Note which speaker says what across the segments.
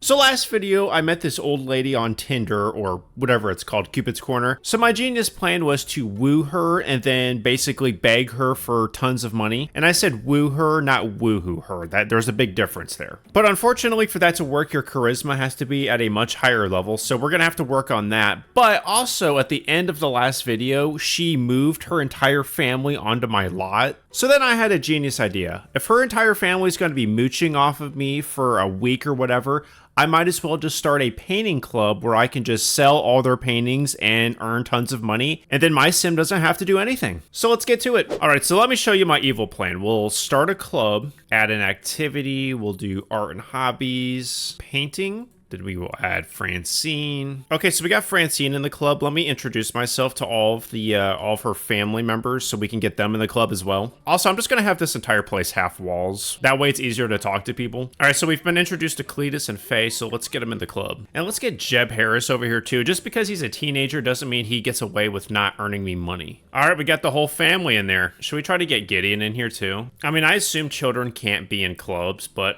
Speaker 1: So last video, I met this old lady on Tinder, or whatever it's called, Cupid's Corner. So my genius plan was to woo her and then basically beg her for tons of money. And I said woo her, not woohoo her. There's a big difference there. But unfortunately, for that to work, your charisma has to be at a much higher level. So we're gonna have to work on that. But also, at the end of the last video, she moved her entire family onto my lot. So then I had a genius idea. If her entire family is going to be mooching off of me for a week or whatever, I might as well just start a painting club where I can just sell all their paintings and earn tons of money, and then my sim doesn't have to do anything. So let's get to it. All right, so let me show you my evil plan. We'll start a club, add an activity, we'll do art and hobbies, painting. Then we will add Francine. Okay, so we got Francine in the club. Let me introduce myself to all of her family members so we can get them in the club as well. Also, I'm just gonna have this entire place half walls. That way it's easier to talk to people. All right, so we've been introduced to Cletus and Faye, so let's get them in the club. And let's get Jeb Harris over here too. Just because he's a teenager doesn't mean he gets away with not earning me money. All right, we got the whole family in there. Should we try to get Gideon in here too? I mean, I assume children can't be in clubs, but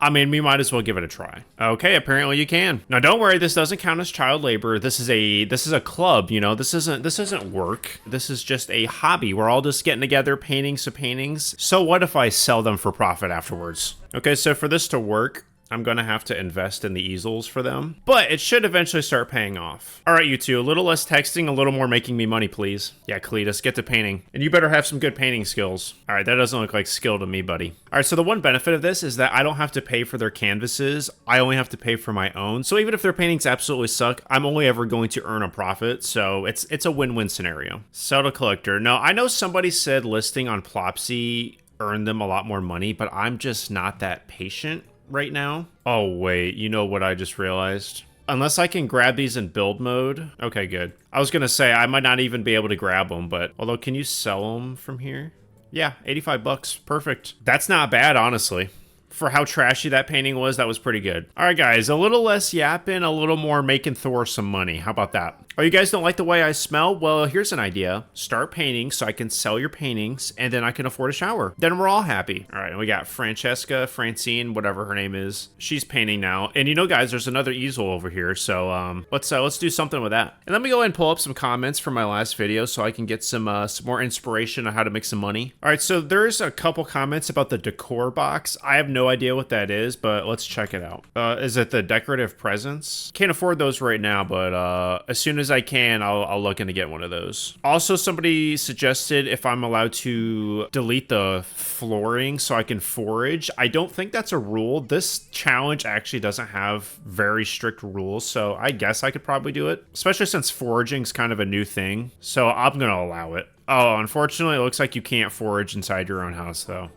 Speaker 1: I mean, we might as well give it a try. Okay, apparently you can. Now, don't worry, this doesn't count as child labor. This is a club, you know. This isn't work. This is just a hobby. We're all just getting together, painting some paintings. So what if I sell them for profit afterwards? Okay, so for this to work, I'm gonna have to invest in the easels for them, but it should eventually start paying off. All right, you two, a little less texting, a little more making me money, please. Yeah, Cletus, get to painting. And you better have some good painting skills. All right, that doesn't look like skill to me, buddy. All right, so the one benefit of this is that I don't have to pay for their canvases. I only have to pay for my own. So even if their paintings absolutely suck, I'm only ever going to earn a profit. So it's a win-win scenario. Sell to collector. No, I know somebody said listing on Plopsy earned them a lot more money, but I'm just not that patient right now. Oh wait, you know what I just realized? Unless I can grab these in build mode. Okay, good. I was gonna say I might not even be able to grab them, but although, can you sell them from here? Yeah, 85 bucks, perfect. That's not bad, honestly. For how trashy that painting was, that was pretty good. All right, guys, a little less yapping, a little more making Thor some money. How about that? Oh, you guys don't like the way I smell? Well, here's an idea. Start painting so I can sell your paintings, and then I can afford a shower. Then we're all happy. All right, and we got Francine, whatever her name is. She's painting now. And you know, guys, there's another easel over here, so let's do something with that. And let me go ahead and pull up some comments from my last video so I can get some more inspiration on how to make some money. All right, so there's a couple comments about the decor box. I have no idea what that is, but let's check it out. Is it the decorative presents? Can't afford those right now, but as soon as I can, I'll look into get one of those. Also, somebody suggested if I'm allowed to delete the flooring so I can forage. I don't think that's a rule. This challenge actually doesn't have very strict rules, so I guess I could probably do it, especially since foraging is kind of a new thing. So I'm gonna allow it. Oh, unfortunately, it looks like you can't forage inside your own house, though.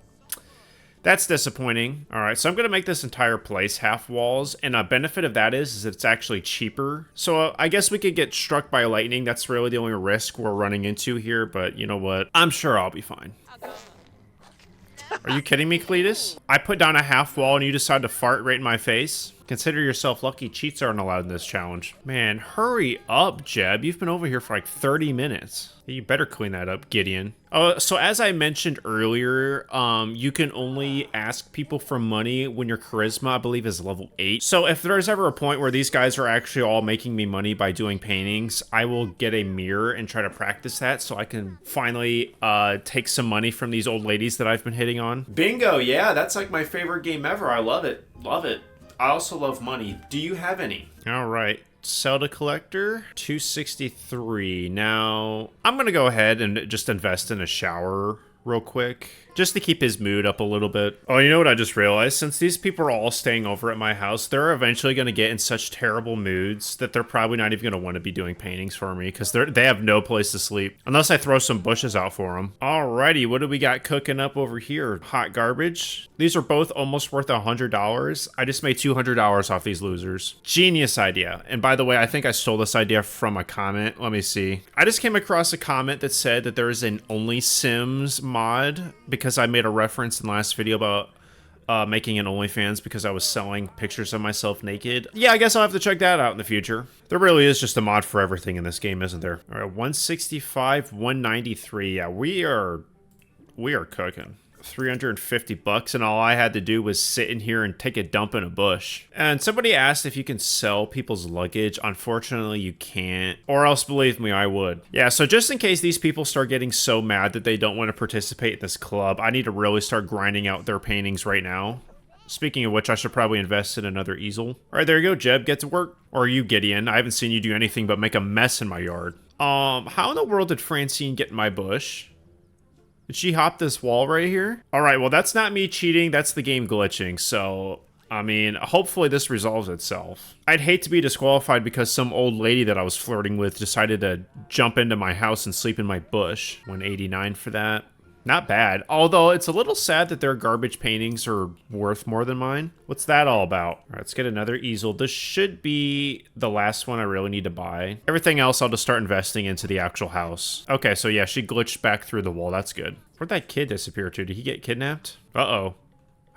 Speaker 1: That's disappointing. All right, so I'm gonna make this entire place half walls, and a benefit of that is it's actually cheaper. So I guess we could get struck by lightning. That's really the only risk we're running into here, but you know what? I'm sure I'll be fine. Are you kidding me, Cletus? I put down a half wall and you decide to fart right in my face? Consider yourself lucky. Cheats aren't allowed in this challenge. Man, hurry up, Jeb. You've been over here for like 30 minutes. You better clean that up, Gideon. So as I mentioned earlier, you can only ask people for money when your charisma, I believe, is level 8. So if there's ever a point where these guys are actually all making me money by doing paintings, I will get a mirror and try to practice that so I can finally take some money from these old ladies that I've been hitting on. Bingo, yeah, that's like my favorite game ever. I love it. Love it. I also love money. Do you have any? All right. Sell to collector, 263. Now, I'm gonna go ahead and just invest in a shower real quick, just to keep his mood up a little bit. Oh, you know what I just realized? Since these people are all staying over at my house, they're eventually going to get in such terrible moods that they're probably not even going to want to be doing paintings for me because they have no place to sleep unless I throw some bushes out for them. Alrighty, what do we got cooking up over here? Hot garbage. These are both almost worth $100. I just made $200 off these losers. Genius idea. And by the way, I think I stole this idea from a comment. Let me see. I just came across a comment that said that there is an Only Sims mod because I made a reference in the last video about making an OnlyFans because I was selling pictures of myself naked. Yeah, I guess I'll have to check that out in the future. There really is just a mod for everything in this game, isn't there? All right, 165, 193. Yeah, we are cooking. $350, and all I had to do was sit in here and take a dump in a bush. And somebody asked if you can sell people's luggage. Unfortunately, you can't. Or else, believe me, I would. Yeah, so just in case these people start getting so mad that they don't want to participate in this club, I need to really start grinding out their paintings right now. Speaking of which, I should probably invest in another easel. All right, there you go, Jeb. Get to work. Or you, Gideon. I haven't seen you do anything but make a mess in my yard. How in the world did Francine get in my bush? Did she hop this wall right here? All right, well, that's not me cheating. That's the game glitching. So, I mean, hopefully this resolves itself. I'd hate to be disqualified because some old lady that I was flirting with decided to jump into my house and sleep in my bush. 189 for that. Not bad, although it's a little sad that their garbage paintings are worth more than mine. What's that all about? All right, let's get another easel. This should be the last one I really need to buy. Everything else I'll just start investing into the actual house. Okay, so yeah, she glitched back through the wall. That's good. Where'd that kid disappear to? Did he get kidnapped? Uh-oh.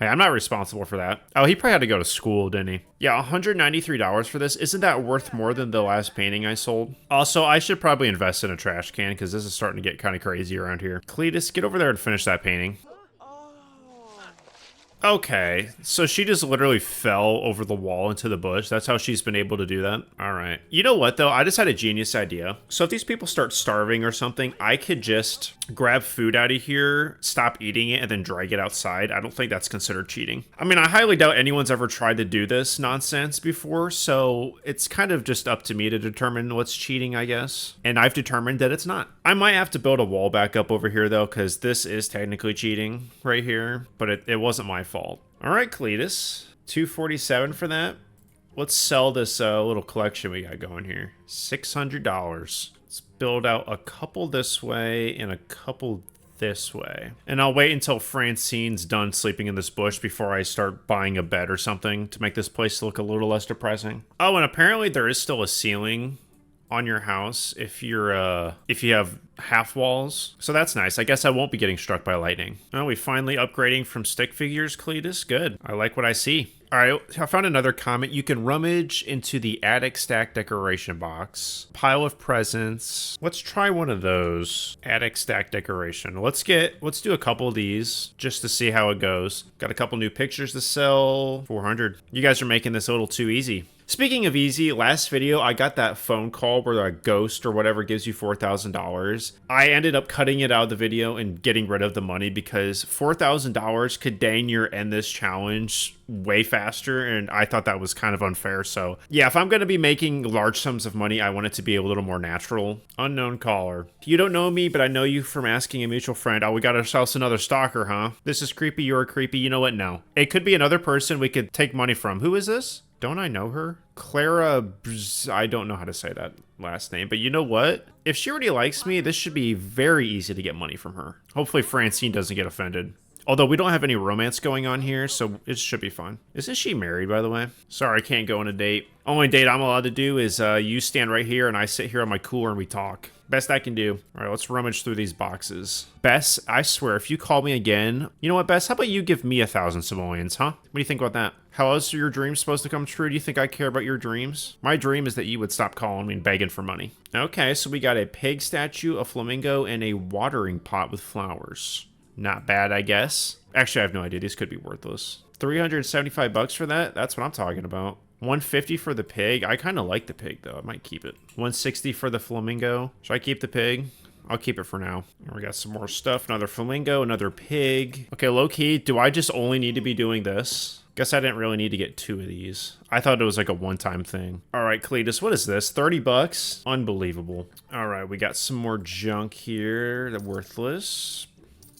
Speaker 1: Hey, I'm not responsible for that. Oh, he probably had to go to school, didn't he? Yeah, $193 for this. Isn't that worth more than the last painting I sold? Also, I should probably invest in a trash can because this is starting to get kind of crazy around here. Cletus, get over there and finish that painting. Okay, so she just literally fell over the wall into the bush. That's how she's been able to do that. All right. You know what, though? I just had a genius idea. So if these people start starving or something, I could just grab food out of here, stop eating it, and then drag it outside. I don't think that's considered cheating. I mean, I highly doubt anyone's ever tried to do this nonsense before, so it's kind of just up to me to determine what's cheating, I guess. And I've determined that it's not. I might have to build a wall back up over here, though, because this is technically cheating right here, but it wasn't my fault. All right, Cletus, $247 for that. Let's sell this little collection we got going here. $600. Let's build out a couple this way and a couple this way. And I'll wait until Francine's done sleeping in this bush before I start buying a bed or something to make this place look a little less depressing. Oh, and apparently there is still a ceiling on your house if you have half walls. So that's nice. I guess I won't be getting struck by lightning. Oh, we finally upgrading from stick figures, Cletus. Good. I like what I see. All right, I found another comment. You can rummage into the attic stack decoration box. Pile of presents. Let's try one of those. Attic stack decoration. Let's do a couple of these just to see how it goes. Got a couple new pictures to sell. 400. You guys are making this a little too easy. Speaking of easy, last video, I got that phone call where a ghost or whatever gives you $4,000. I ended up cutting it out of the video and getting rid of the money because $4,000 could dang near end this challenge way faster, and I thought that was kind of unfair. So yeah, if I'm going to be making large sums of money, I want it to be a little more natural. Unknown caller. You don't know me, but I know you from asking a mutual friend. Oh, we got ourselves another stalker, huh? This is creepy, you're creepy. You know what? No. It could be another person we could take money from. Who is this? Don't I know her? Clara, I don't know how to say that last name, but you know what? If she already likes me, this should be very easy to get money from her. Hopefully Francine doesn't get offended. Although we don't have any romance going on here, so it should be fun. Isn't she married, by the way? Sorry, I can't go on a date. Only date I'm allowed to do is you stand right here and I sit here on my cooler and we talk. Best I can do. All right, let's rummage through these boxes. Bess, I swear, if you call me again... You know what, Bess? How about you give me 1,000 simoleons, huh? What do you think about that? How else are your dreams supposed to come true? Do you think I care about your dreams? My dream is that you would stop calling me and begging for money. Okay, so we got a pig statue, a flamingo, and a watering pot with flowers. Not bad, I guess. Actually, I have no idea. These could be worthless. $375 for that? That's what I'm talking about. $150 for the pig. I kind of like the pig, though. I might keep it. $160 for the flamingo. Should I keep the pig? I'll keep it for now. We got some more stuff. Another flamingo, another pig. Okay, low-key, do I just only need to be doing this? Guess I didn't really need to get 2 of these. I thought it was like a one-time thing. All right, Cletus, what is this? 30 bucks? Unbelievable. All right, we got some more junk here. They're worthless.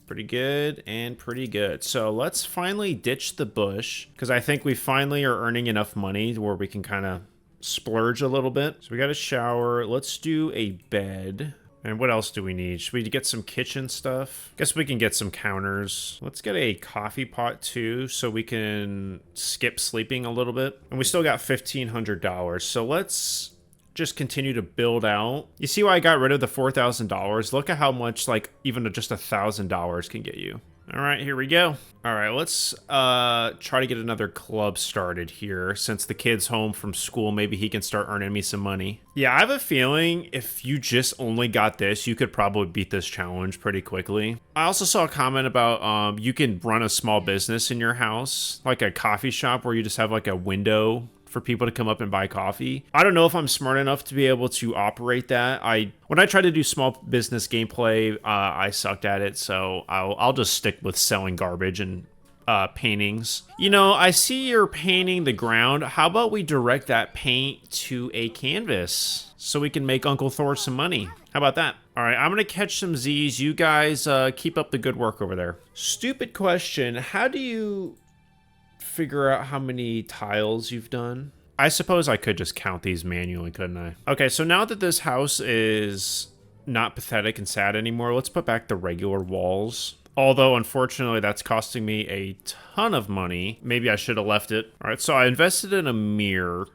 Speaker 1: Pretty good and pretty good. So let's finally ditch the bush because I think we finally are earning enough money where we can kind of splurge a little bit. So we got a shower. Let's do a bed. And what else do we need? Should we get some kitchen stuff? Guess we can get some counters. Let's get a coffee pot too so we can skip sleeping a little bit. And we still got $1,500. So let's just continue to build out. You see why I got rid of the $4,000? Look at how much, like, even just $1,000 can get you. All right, here we go. All right, let's try to get another club started here. Since the kid's home from school, maybe he can start earning me some money. Yeah, I have a feeling if you just only got this, you could probably beat this challenge pretty quickly. I also saw a comment about you can run a small business in your house, like a coffee shop where you just have like a window for people to come up and buy coffee. I don't know if I'm smart enough to be able to operate that. When I tried to do small business gameplay, I sucked at it, so I'll just stick with selling garbage and paintings. You know, I see you're painting the ground. How about we direct that paint to a canvas so we can make Uncle Thor some money? How about that? All right, I'm gonna catch some Z's. You guys keep up the good work over there. Stupid question. How do you figure out how many tiles you've done? I suppose I could just count these manually, couldn't I? Okay, so now that this house is not pathetic and sad anymore, let's put back the regular walls. Although, unfortunately, that's costing me a ton of money. Maybe I should have left it. All right, so I invested in a mirror.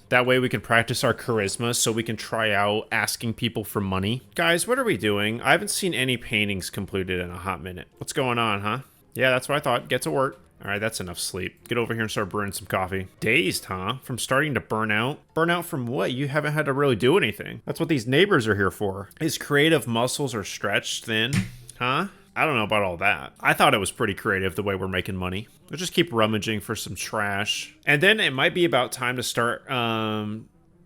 Speaker 1: That way we can practice our charisma so we can try out asking people for money. Guys, what are we doing? I haven't seen any paintings completed in a hot minute. What's going on, huh? Yeah, that's what I thought. Get to work. All right, that's enough sleep. Get over here and start brewing some coffee. Dazed, huh? From starting to burn out? Burn out from what? You haven't had to really do anything. That's what these neighbors are here for. His creative muscles are stretched thin, huh? I don't know about all that. I thought it was pretty creative the way we're making money. We'll just keep rummaging for some trash. And then it might be about time to start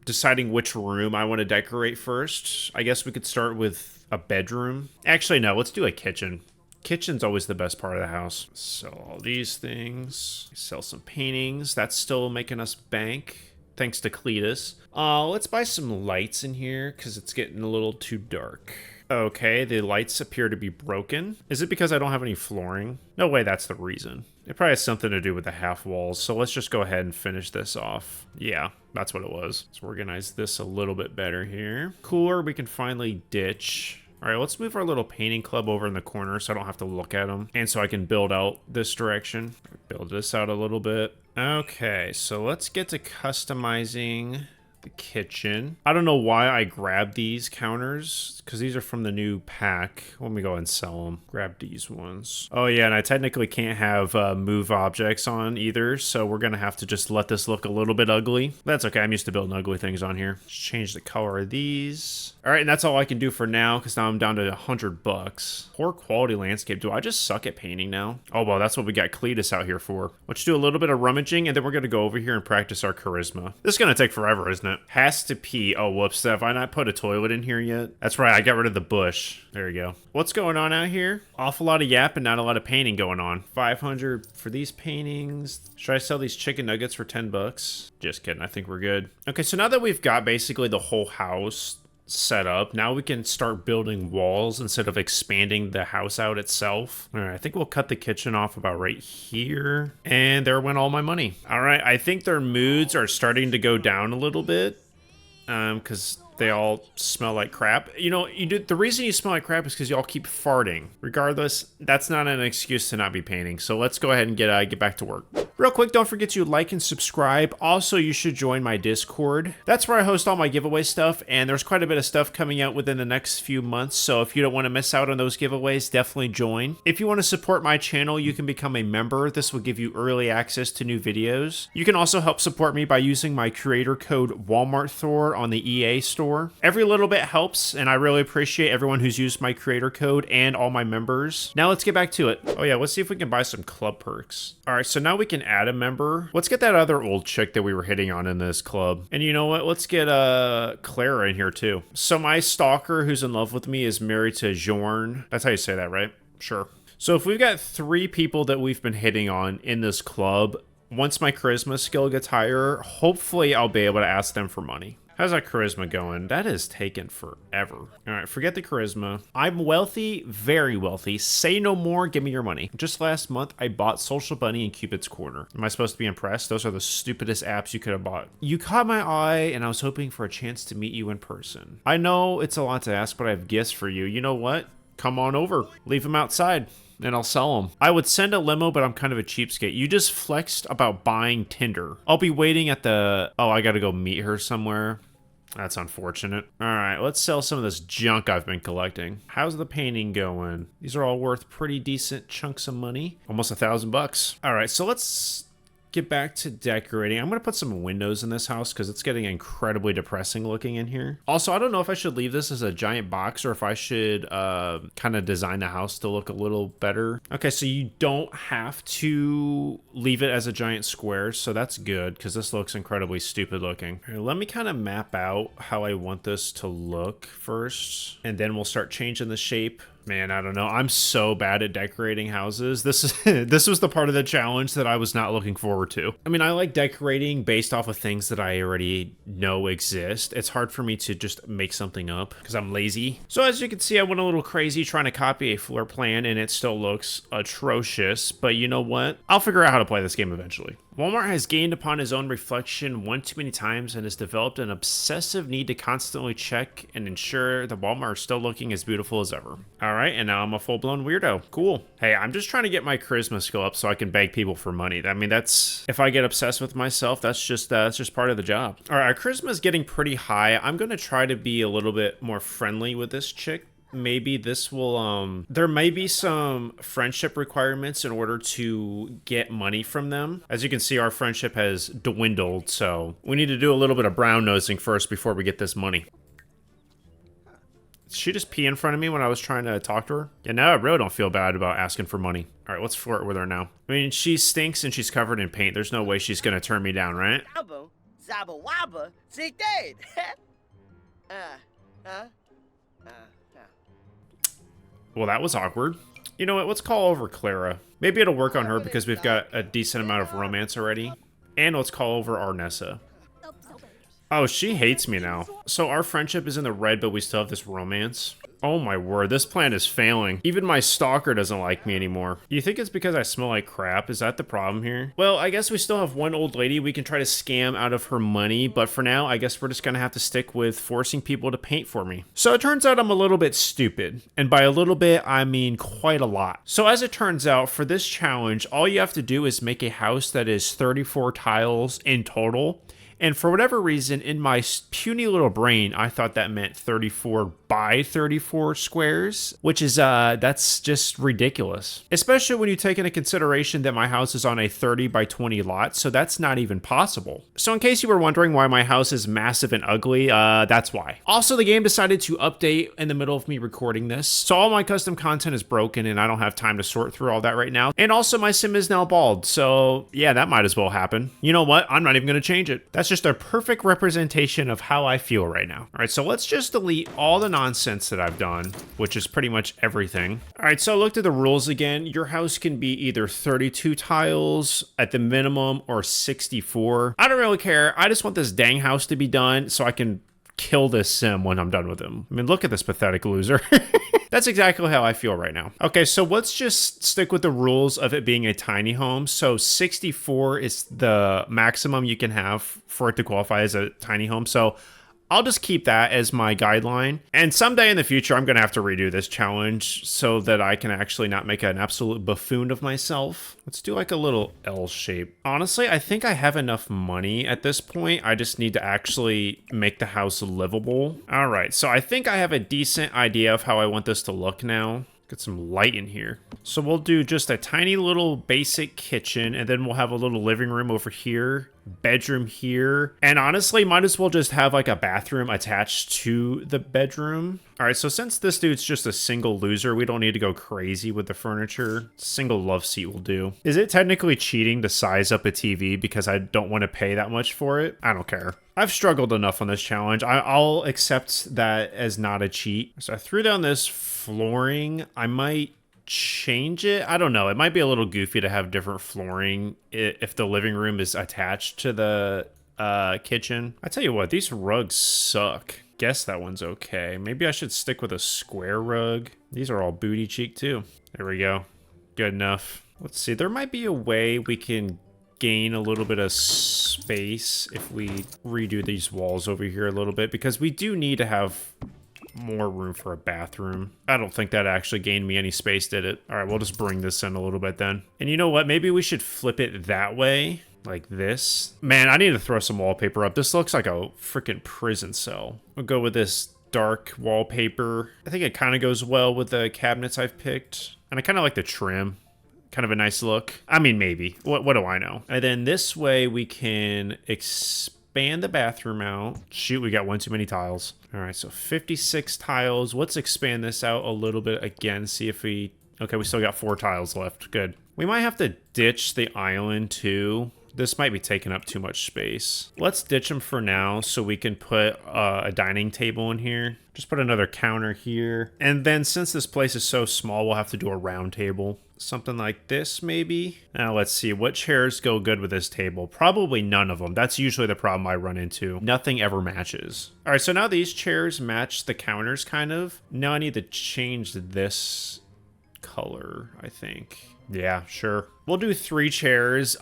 Speaker 1: deciding which room I want to decorate first. I guess we could start with a bedroom. Actually, no, let's do a kitchen. Kitchen's always the best part of the house. Sell all these things. Sell some paintings. That's still making us bank, thanks to Cletus. Let's buy some lights in here because it's getting a little too dark. Okay, the lights appear to be broken. Is it because I don't have any flooring? No way that's the reason. It probably has something to do with the half walls, so let's just go ahead and finish this off. Yeah, that's what it was. Let's organize this a little bit better here. Cooler we can finally ditch. All right, let's move our little painting club over in the corner so I don't have to look at them. And so I can build out this direction. Build this out a little bit. Okay, so let's get to customizing the kitchen. I don't know why I grabbed these counters, because these are from the new pack. Let me go ahead and sell them. Grab these ones. Oh yeah, and I technically can't have move objects on either, so we're gonna have to just let this look a little bit ugly. That's okay, I'm used to building ugly things on here. Let's change the color of these. All right, and that's all I can do for now, because now I'm down to $100. Poor quality landscape. Do I just suck at painting now? Oh, well, that's what we got Cletus out here for. Let's do a little bit of rummaging, and then we're gonna go over here and practice our charisma. This is gonna take forever, isn't it? Has to pee. Oh, whoops. Have I not put a toilet in here yet? That's right. I got rid of the bush. There you go. What's going on out here? Awful lot of yapping, not a lot of painting going on. 500 for these paintings. Should I sell these chicken nuggets for 10 bucks? Just kidding. I think we're good. Okay, so now that we've got basically the whole house set up, now we can start building walls instead of expanding the house out itself. All right, I think we'll cut the kitchen off about right here. And there went all my money. All right, I think their moods are starting to go down a little bit. Because they all smell like crap. You know, the reason you smell like crap is because you all keep farting. Regardless, that's not an excuse to not be painting. So let's go ahead and get back to work. Real quick, don't forget to like and subscribe. Also, you should join my Discord. That's where I host all my giveaway stuff, and there's quite a bit of stuff coming out within the next few months. So if you don't want to miss out on those giveaways, definitely join. If you want to support my channel, you can become a member. This will give you early access to new videos. You can also help support me by using my creator code Walmart Thor on the EA store. Every little bit helps, and I really appreciate everyone who's used my creator code and all my members. Now let's get back to it. Oh yeah, let's see if we can buy some club perks. All right, so now we can add a member. Let's get that other old chick that we were hitting on in this club. And you know what? Let's get Clara in here too. So my stalker who's in love with me is married to Jorn. That's how you say that, right? Sure. So if we've got 3 people that we've been hitting on in this club, once my charisma skill gets higher, hopefully I'll be able to ask them for money. How's that charisma going? That has taken forever. All right, forget the charisma. I'm wealthy, very wealthy. Say no more, give me your money. Just last month, I bought Social Bunny and Cupid's Corner. Am I supposed to be impressed? Those are the stupidest apps you could have bought. You caught my eye, and I was hoping for a chance to meet you in person. I know it's a lot to ask, but I have gifts for you. You know what? Come on over. Leave them outside. And I'll sell them. I would send a limo, but I'm kind of a cheapskate. You just flexed about buying Tinder. I'll be waiting at the... Oh, I gotta go meet her somewhere. That's unfortunate. All right, let's sell some of this junk I've been collecting. How's the painting going? These are all worth pretty decent chunks of money. Almost $1,000. All right, so let's get back to decorating. I'm gonna put some windows in this house because it's getting incredibly depressing looking in here. Also, I don't know if I should leave this as a giant box or if I should kind of design the house to look a little better. Okay, so you don't have to leave it as a giant square, so that's good because this looks incredibly stupid looking. All right, let me kind of map out how I want this to look first, and then we'll start changing the shape. Man, I don't know. I'm so bad at decorating houses. This was the part of the challenge that I was not looking forward to. I mean, I like decorating based off of things that I already know exist. It's hard for me to just make something up because I'm lazy. So as you can see, I went a little crazy trying to copy a floor plan and it still looks atrocious. But you know what? I'll figure out how to play this game eventually. Walmart has gained upon his own reflection one too many times and has developed an obsessive need to constantly check and ensure that Walmart is still looking as beautiful as ever. All right, and now I'm a full-blown weirdo. Cool. Hey, I'm just trying to get my charisma skill up so I can beg people for money. I mean, that's, if I get obsessed with myself, that's just part of the job. All right, our charisma is getting pretty high. I'm going to try to be a little bit more friendly with this chick. Maybe this will, there may be some friendship requirements in order to get money from them. As you can see, our friendship has dwindled, so we need to do a little bit of brown nosing first before we get this money. Did she just pee in front of me when I was trying to talk to her? Yeah, now I really don't feel bad about asking for money. All right, let's flirt with her now. I mean, she stinks and she's covered in paint. There's no way she's gonna turn me down, right? Well, that was awkward. You know what? Let's call over Clara. Maybe it'll work on her because we've got a decent amount of romance already. And let's call over Arnessa. Oh, she hates me now. So our friendship is in the red, but we still have this romance. Oh my word, this plan is failing. Even my stalker doesn't like me anymore. You think it's because I smell like crap? Is that the problem here? Well, I guess we still have one old lady we can try to scam out of her money, but for now, I guess we're just gonna have to stick with forcing people to paint for me. So it turns out I'm a little bit stupid. And by a little bit, I mean quite a lot. So as it turns out, for this challenge, all you have to do is make a house that is 34 tiles in total. And for whatever reason, in my puny little brain, I thought that meant 34 by 34 squares, which is, that's just ridiculous. Especially when you take into consideration that my house is on a 30 by 20 lot, so that's not even possible. So in case you were wondering why my house is massive and ugly, that's why. Also, the game decided to update in the middle of me recording this, so all my custom content is broken and I don't have time to sort through all that right now. And also my sim is now bald, so yeah, that might as well happen. You know what? I'm not even gonna change it. That's just a perfect representation of how I feel right now. All right, so let's just delete all the nonsense that I've done, which is pretty much everything. All right, so I looked at the rules again. Your house can be either 32 tiles at the minimum or 64. I don't really care. I just want this dang house to be done so I can kill this sim when I'm done with him. I mean, look at this pathetic loser. That's exactly how I feel right now. Okay, so let's just stick with the rules of it being a tiny home. So 64 is the maximum you can have for it to qualify as a tiny home. So I'll just keep that as my guideline. And someday in the future, I'm going to have to redo this challenge so that I can actually not make an absolute buffoon of myself. Let's do like a little L shape. Honestly, I think I have enough money at this point. I just need to actually make the house livable. All right, so I think I have a decent idea of how I want this to look now. Get some light in here. So we'll do just a tiny little basic kitchen, and then we'll have a little living room over here, bedroom here, and honestly, might as well just have like a bathroom attached to the bedroom. All right, so since this dude's just a single loser, we don't need to go crazy with the furniture. Single love seat will do. Is it technically cheating to size up a TV because I don't want to pay that much for it? I don't care. I've struggled enough on this challenge. I'll accept that as not a cheat. So I threw down this flooring. I might change it. I don't know. It might be a little goofy to have different flooring if the living room is attached to the kitchen. I tell you what, these rugs suck. Guess that one's okay. Maybe I should stick with a square rug. These are all booty cheek too. There we go. Good enough. Let's see. There might be a way we can gain a little bit of space if we redo these walls over here a little bit, because we do need to have more room for a bathroom. I don't think that actually gained me any space, did it? All right, we'll just bring this in a little bit then. And you know what? Maybe we should flip it that way like this. Man, I need to throw some wallpaper up. This looks like a freaking prison cell. We'll go with this dark wallpaper. I think it kind of goes well with the cabinets I've picked. And I kind of like the trim. Kind of a nice look. I mean, maybe. What do I know? And then this way we can expand the bathroom out. Shoot, we got one too many tiles. All right, so 56 tiles. Let's expand this out a little bit again. See if we... Okay, we still got 4 tiles left. Good. We might have to ditch the island too. This might be taking up too much space. Let's ditch them for now so we can put a dining table in here. Just put another counter here. And then since this place is so small, we'll have to do a round table. Something like this, maybe? Now, let's see. What chairs go good with this table? Probably none of them. That's usually the problem I run into. Nothing ever matches. All right, so now these chairs match the counters, kind of. Now I need to change this color, I think. Yeah, sure. We'll do 3 chairs.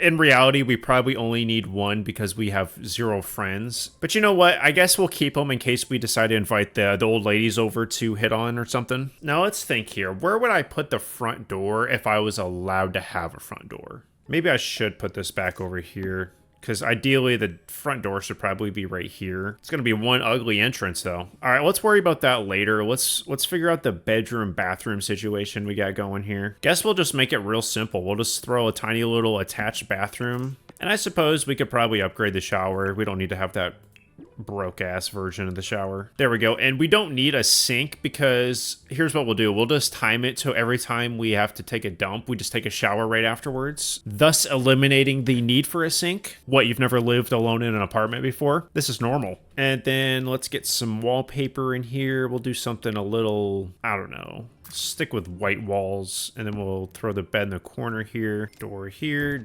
Speaker 1: In reality, we probably only need 1 because we have 0 friends. But you know what? I guess we'll keep them in case we decide to invite the old ladies over to hit on or something. Now let's think here. Where would I put the front door if I was allowed to have a front door? Maybe I should put this back over here. Because ideally, the front door should probably be right here. It's going to be one ugly entrance, though. All right, let's worry about that later. Let's figure out the bedroom, bathroom situation we got going here. Guess we'll just make it real simple. We'll just throw a tiny little attached bathroom. And I suppose we could probably upgrade the shower. We don't need to have that broke-ass version of the shower. There we go. And we don't need a sink because here's what we'll do. We'll just time it so every time we have to take a dump, we just take a shower right afterwards, thus eliminating the need for a sink. What, you've never lived alone in an apartment before? This is normal. And then let's get some wallpaper in here. We'll do something a little, I don't know, stick with white walls, and then we'll throw the bed in the corner here, door here,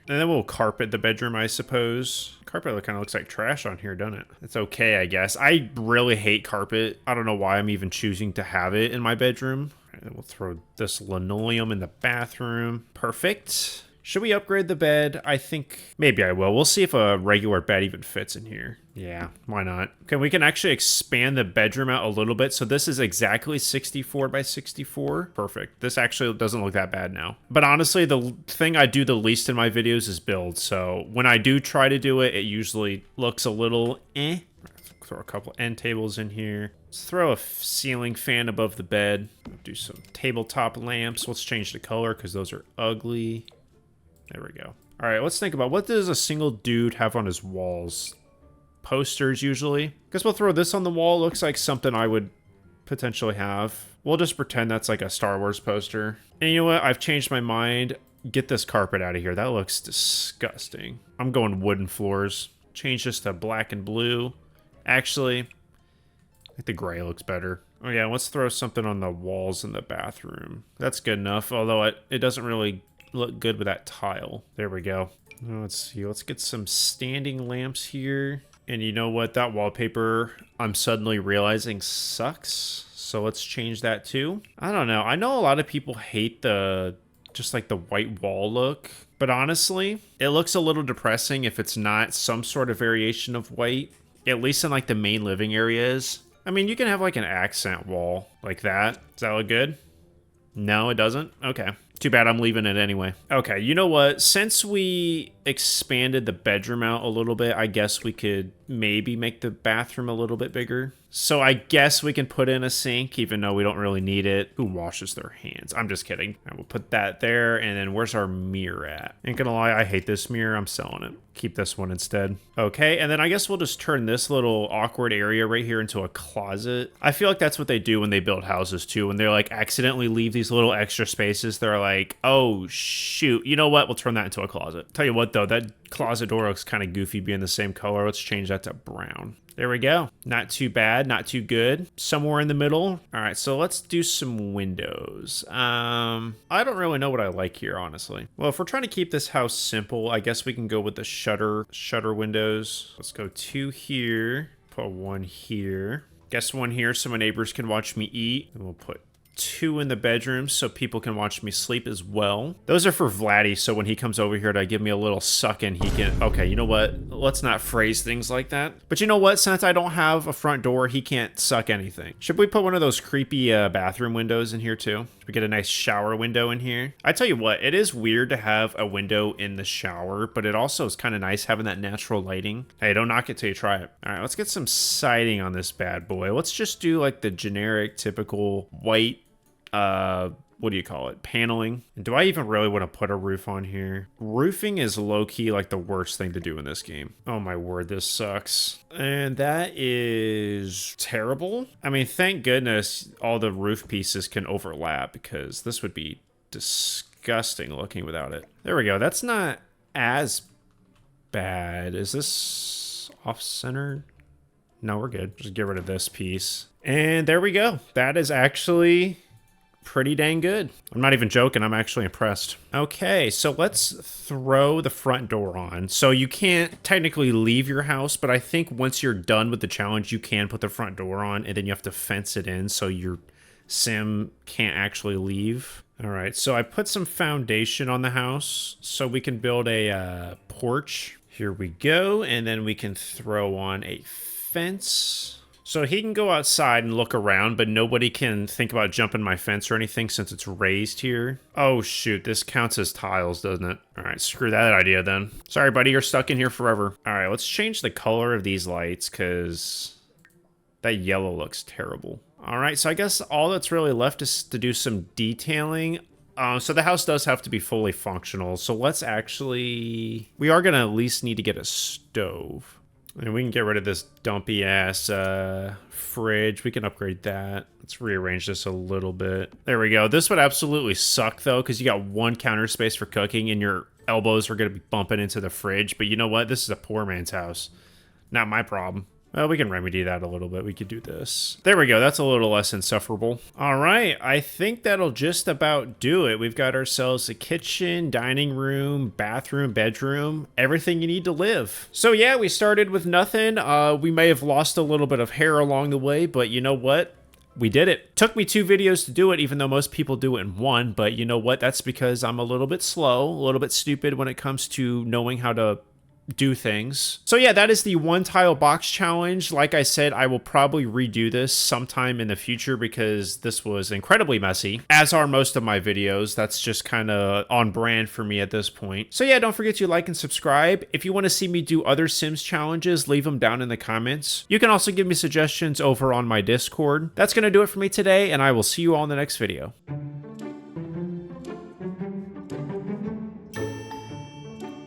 Speaker 1: and then we'll carpet the bedroom, I suppose. Carpet kind of looks like trash on here, doesn't it? It's okay, I guess. I really hate carpet. I don't know why I'm even choosing to have it in my bedroom. And then we'll throw this linoleum in the bathroom. Perfect. Should we upgrade the bed? I think maybe I will. We'll see if a regular bed even fits in here. Yeah, why not? Okay, we can actually expand the bedroom out a little bit. So this is exactly 64 by 64. Perfect. This actually doesn't look that bad now. But honestly, the thing I do the least in my videos is build. So when I do try to do it, it usually looks a little eh. Throw a couple end tables in here. Let's throw a ceiling fan above the bed. Do some tabletop lamps. Let's change the color because those are ugly. There we go. All right, let's think about what does a single dude have on his walls? Posters, usually. Guess we'll throw this on the wall. Looks like something I would potentially have. We'll just pretend that's like a Star Wars poster. And you know what? I've changed my mind. Get this carpet out of here. That looks disgusting. I'm going wooden floors. Change this to black and blue. Actually, I think the gray looks better. Oh yeah, let's throw something on the walls in the bathroom. That's good enough, although it doesn't really look good with that tile. There we go. Let's see. Let's get some standing lamps here. And you know what? That wallpaper, I'm suddenly realizing sucks. So let's change that too. I don't know. I know a lot of people hate just like the white wall look. But honestly, it looks a little depressing if it's not some sort of variation of white. At least in like the main living areas. I mean, you can have like an accent wall like that. Does that look good? No, it doesn't? Okay. Too bad I'm leaving it anyway. Okay, you know what? Since we expanded the bedroom out a little bit, I guess we could maybe make the bathroom a little bit bigger. So I guess we can put in a sink, even though we don't really need it. Who washes their hands? I'm just kidding. I will put that there, and then where's our mirror at? Ain't gonna lie, I hate this mirror. I'm selling it. Keep this one instead. Okay, and then I guess we'll just turn this little awkward area right here into a closet. I feel like that's what they do when they build houses too. When they like accidentally leave these little extra spaces, they're like, oh shoot, you know what? We'll turn that into a closet. Tell you what though, that closet door looks kind of goofy being the same color. Let's change that to brown. There we go. Not too bad, not too good. Somewhere in the middle. All right, so let's do some windows. I don't really know what I like here, honestly. Well, if we're trying to keep this house simple, I guess we can go with the shutter windows. Let's go 2 here, put 1 here. Guess 1 here so my neighbors can watch me eat. And we'll put 2 in the bedroom so people can watch me sleep as well. Those are for Vladdy, so when he comes over here to give me a little suck in, he can... Okay, you know what? let's not phrase things like that. But you know what? Since I don't have a front door, he can't suck anything. Should we put one of those creepy bathroom windows in here too? Should we get a nice shower window in here? I tell you what, it is weird to have a window in the shower, but it also is kind of nice having that natural lighting. Hey, don't knock it till you try it. All right, let's get some siding on this bad boy. Let's just do like the generic, typical white, what do you call it? Paneling. And do I even really want to put a roof on here? Roofing is low-key like the worst thing to do in this game. Oh my word, this sucks. And that is terrible. I mean, thank goodness all the roof pieces can overlap because this would be disgusting looking without it. There we go. That's not as bad. Is this off-centered? No, we're good. Just get rid of this piece. And there we go. That is actually pretty dang good. I'm not even joking. I'm actually impressed. Okay, so let's throw the front door on. So you can't technically leave your house, but I think once you're done with the challenge, you can put the front door on, and then you have to fence it in so your sim can't actually leave. All right, so I put some foundation on the house so we can build a porch. Here we go, and then we can throw on a fence. So he can go outside and look around, but nobody can think about jumping my fence or anything since it's raised here. Oh shoot, this counts as tiles, doesn't it? All right, screw that idea then. Sorry, buddy, you're stuck in here forever. All right, let's change the color of these lights because that yellow looks terrible. All right, so I guess all that's really left is to do some detailing. So the house does have to be fully functional. So let's actually, we are gonna at least need to get a stove. And we can get rid of this dumpy ass fridge. We can upgrade that. Let's rearrange this a little bit. There we go. This would absolutely suck though, because you got one counter space for cooking and your elbows are going to be bumping into the fridge. But you know what? This is a poor man's house. Not my problem. Well, we can remedy that a little bit. We could do this. There we go. That's a little less insufferable. All right. I think that'll just about do it. We've got ourselves a kitchen, dining room, bathroom, bedroom, everything you need to live. So yeah, we started with nothing. We may have lost a little bit of hair along the way, but you know what? We did it. Took me 2 videos to do it, even though most people do it in 1. But you know what? That's because I'm a little bit slow, a little bit stupid when it comes to knowing how to do things. So yeah, that is the 1 tile box challenge. Like I said, I will probably redo this sometime in the future because this was incredibly messy, as are most of my videos. That's just kind of on brand for me at this point. So yeah, don't forget to like and subscribe. If you want to see me do other Sims challenges, leave them down in the comments. You can also give me suggestions over on my Discord. That's going to do it for me today, and I will see you all in the next video.